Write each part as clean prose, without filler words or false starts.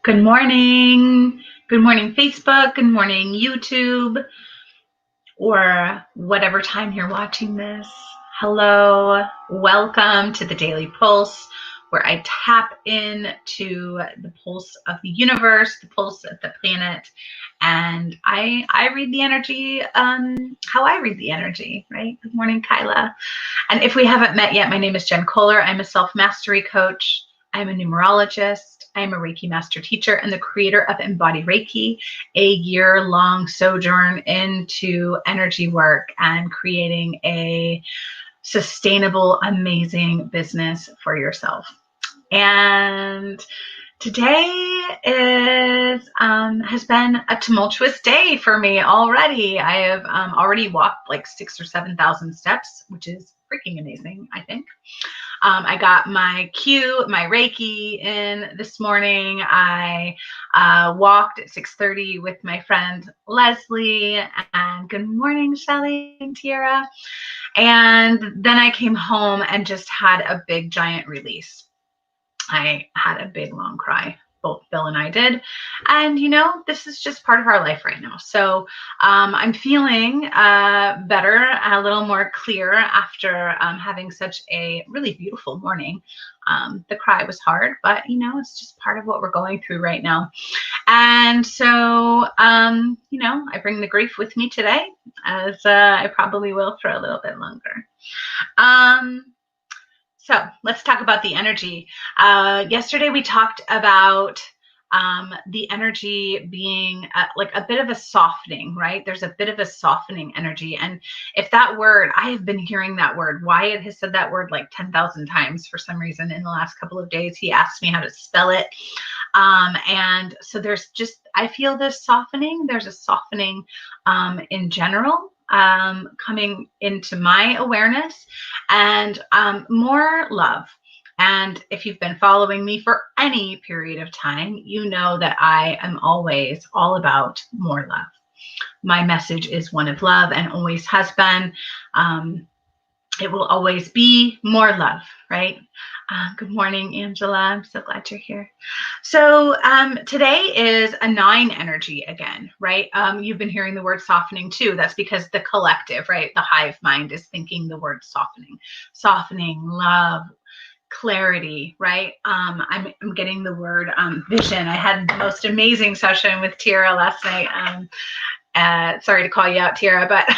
Good morning. Good morning, Facebook. Good morning, YouTube, or whatever time you're watching this. Hello. Welcome to the Daily Pulse, where I tap into the pulse of the universe, the pulse of the planet, and I read the energy how I read the energy, right? Good morning, Kyla. And if we haven't met yet, my name is Jen Kohler. I'm a self-mastery coach. I'm a numerologist. I'm a Reiki master teacher and the creator of Embody Reiki, a year-long sojourn into energy work and creating a sustainable, amazing business for yourself. And today has been a tumultuous day for me already. I have already walked like 6,000 or 7,000 steps, which is freaking amazing, I think. I got my Reiki in this morning. I walked at 6:30 with my friend Leslie, and good morning, Shelly and Tiara. And then I came home and just had a big giant release. I had a big long cry. Both Bill and I did. And, this is just part of our life right now. So I'm feeling better, a little more clear after having such a really beautiful morning. The cry was hard, but, it's just part of what we're going through right now. And so, I bring the grief with me today, as I probably will for a little bit longer. So let's talk about the energy. Yesterday we talked about the energy being like a bit of a softening, right? There's a bit of a softening energy. And if that word, I have been hearing that word. Wyatt has said that word like 10,000 times for some reason in the last couple of days. He asked me how to spell it. And so there's just, I feel this softening. There's a softening in general coming into my awareness, and more love. And if you've been following me for any period of time, you know that I am always all about more love. My message is one of love and always has been. It will always be more love, right? Good morning, Angela. I'm so glad you're here. So today is a 9 energy again, right? You've been hearing the word softening too. That's because the collective, right? The hive mind is thinking the word softening, love, clarity, right? I'm getting the word vision. I had the most amazing session with Tiara last night. Sorry to call you out, Tiara, but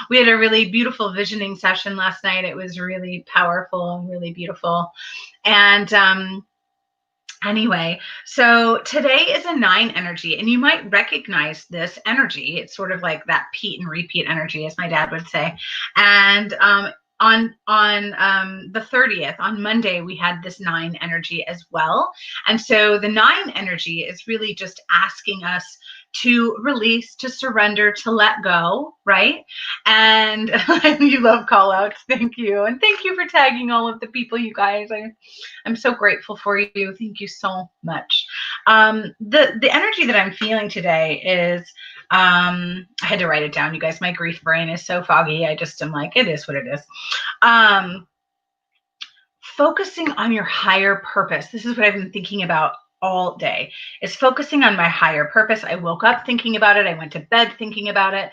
we had a really beautiful visioning session last night. It was really powerful and really beautiful. And anyway, so today is a 9 energy, and you might recognize this energy. It's sort of like that Pete and repeat energy, as my dad would say. And on the 30th, on Monday, we had this 9 energy as well. And so the 9 energy is really just asking us to release, to surrender, to let go, right? And you love call outs. Thank you. And thank you for tagging all of the people, you guys. I'm so grateful for you. Thank you so much. The energy that I'm feeling today is, I had to write it down, you guys. My grief brain is so foggy. I just am like, it is what it is. Focusing on your higher purpose. This is what I've been thinking about all day, is focusing on my higher purpose. I woke up thinking about it. I went to bed thinking about it.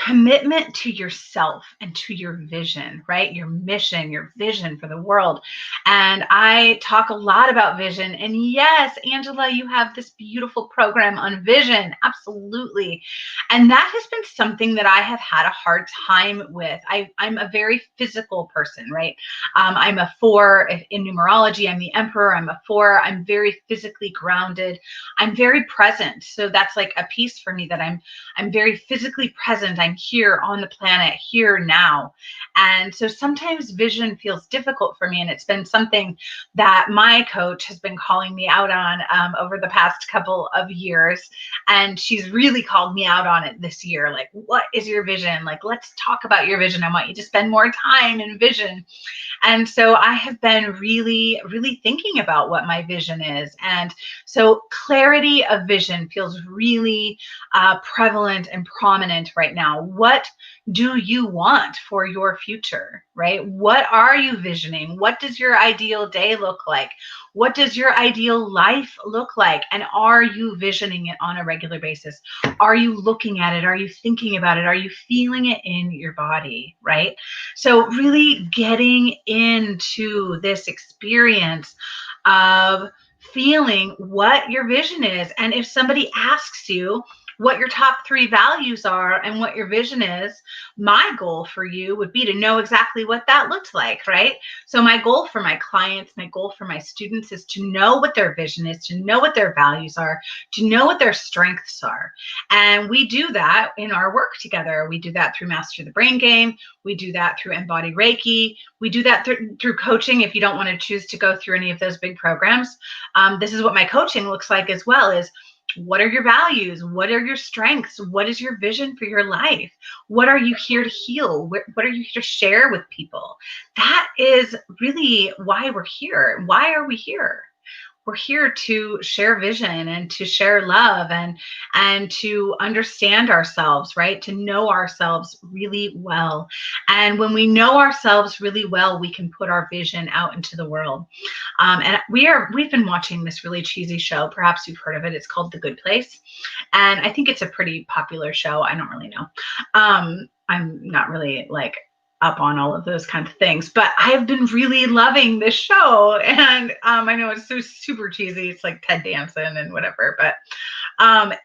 Commitment to yourself and to your vision, right? Your mission, your vision for the world. And I talk a lot about vision. And yes, Angela, you have this beautiful program on vision. Absolutely. And that has been something that I have had a hard time with. I'm a very physical person, right? I'm a 4 in numerology. I'm the Emperor. I'm a 4. I'm very physically grounded. I'm very present. So that's like a piece for me, that I'm very physically present. I'm here on the planet, here now. And so sometimes vision feels difficult for me. And it's been something that my coach has been calling me out on over the past couple of years. And she's really called me out on it this year. Like, what is your vision? Like, let's talk about your vision. I want you to spend more time in vision. And so I have been really, really thinking about what my vision is. And so clarity of vision feels really prevalent and prominent right now now? What do you want for your future, right? What are you visioning? What does your ideal day look like? What does your ideal life look like? And are you visioning it on a regular basis? Are you looking at it? Are you thinking about it? Are you feeling it in your body, right? So really getting into this experience of feeling what your vision is. And if somebody asks you what your top 3 values are and what your vision is, my goal for you would be to know exactly what that looks like, right? So my goal for my clients, my goal for my students is to know what their vision is, to know what their values are, to know what their strengths are. And we do that in our work together. We do that through Master the Brain Game. We do that through Embody Reiki. We do that through coaching. If you don't want to choose to go through any of those big programs, this is what my coaching looks like as well. Is what are your values? What are your strengths? What is your vision for your life? What are you here to heal? What are you here to share with people? That is really why we're here. Why are we here? We're here to share vision and to share love and to understand ourselves, right? To know ourselves really well. And when we know ourselves really well, we can put our vision out into the world. And we've been watching this really cheesy show. Perhaps you've heard of it. It's called The Good Place. And I think it's a pretty popular show. I don't really know. I'm not really like up on all of those kinds of things, but I've been really loving this show. And I know it's so super cheesy. It's like Ted Danson and whatever, but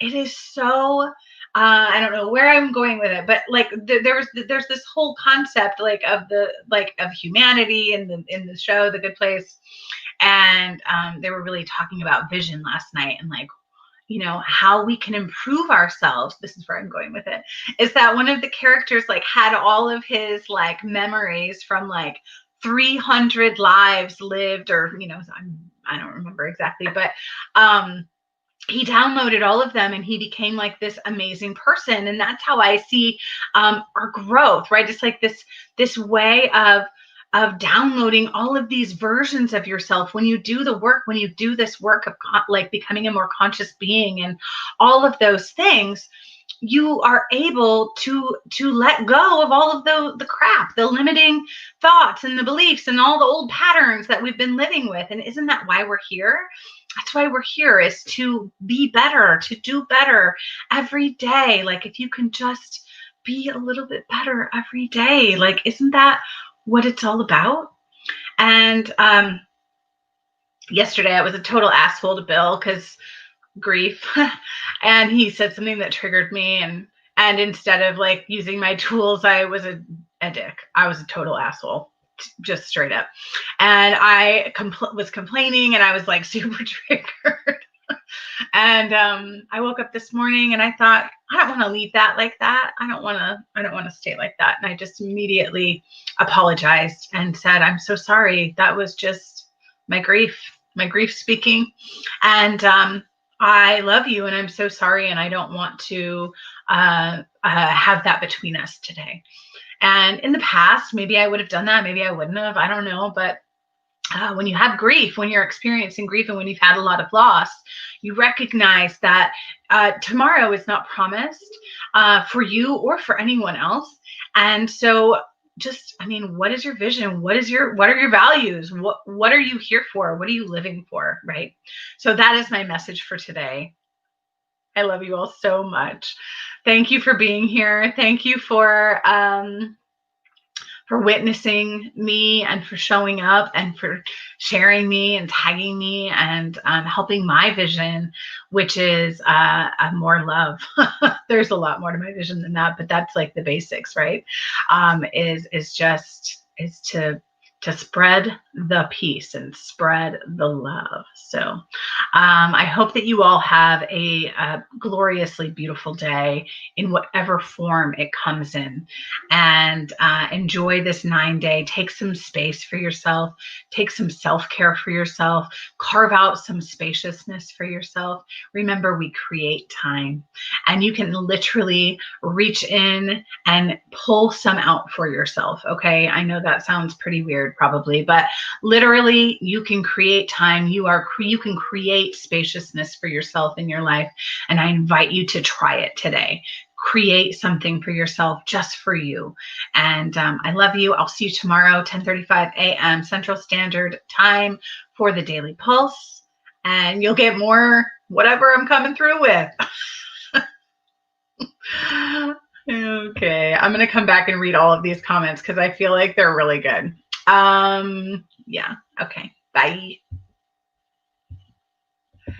it is so I don't know where I'm going with it, but like there's this whole concept like of humanity in the show The Good Place, and they were really talking about vision last night and like, you know, how we can improve ourselves. This is where I'm going with it, is that one of the characters like had all of his like memories from like 300 lives lived, or, you know, I don't remember exactly, but he downloaded all of them and he became like this amazing person. And that's how I see our growth, right? It's like this way of downloading all of these versions of yourself. When you do the work, when you do this work of like becoming a more conscious being and all of those things, you are able to let go of all of the crap, the limiting thoughts and the beliefs and all the old patterns that we've been living with. And isn't that why we're here? That's why we're here, is to be better, to do better every day. Like if you can just be a little bit better every day, like, isn't that what it's all about? And yesterday I was a total asshole to Bill because grief, and he said something that triggered me, and instead of like using my tools, I was a dick. I was a total asshole, just straight up. And I was complaining and I was like super triggered. And I woke up this morning and I thought, I don't want to leave that like that. I don't want to stay like that. And I just immediately apologized and said, I'm so sorry. That was just my grief speaking. And I love you and I'm so sorry. And I don't want to have that between us today. And in the past, maybe I would have done that. Maybe I wouldn't have. I don't know. But when you have grief, when you're experiencing grief and when you've had a lot of loss, you recognize that tomorrow is not promised for you or for anyone else. And so just, I mean, what is your vision? What are your values? What are you here for? What are you living for? Right? So that is my message for today. I love you all so much. Thank you for being here. Thank you for witnessing me and for showing up and for sharing me and tagging me and helping my vision, which is more love. There's a lot more to my vision than that, but that's like the basics, right? Is to spread the peace and spread the love. So I hope that you all have a gloriously beautiful day in whatever form it comes in, and enjoy this 9-day. Take some space for yourself, take some self-care for yourself, carve out some spaciousness for yourself. Remember, we create time, and you can literally reach in and pull some out for yourself. Okay, I know that sounds pretty weird probably, but literally you can create time. You can create spaciousness for yourself in your life, and I invite you to try it today. create something for yourself, just for you. And I love you. I'll see you tomorrow, 10:35 a.m. Central Standard Time for the Daily Pulse. And you'll get more whatever I'm coming through with. Okay, I'm going to come back and read all of these comments because I feel like they're really good. Yeah, okay, bye.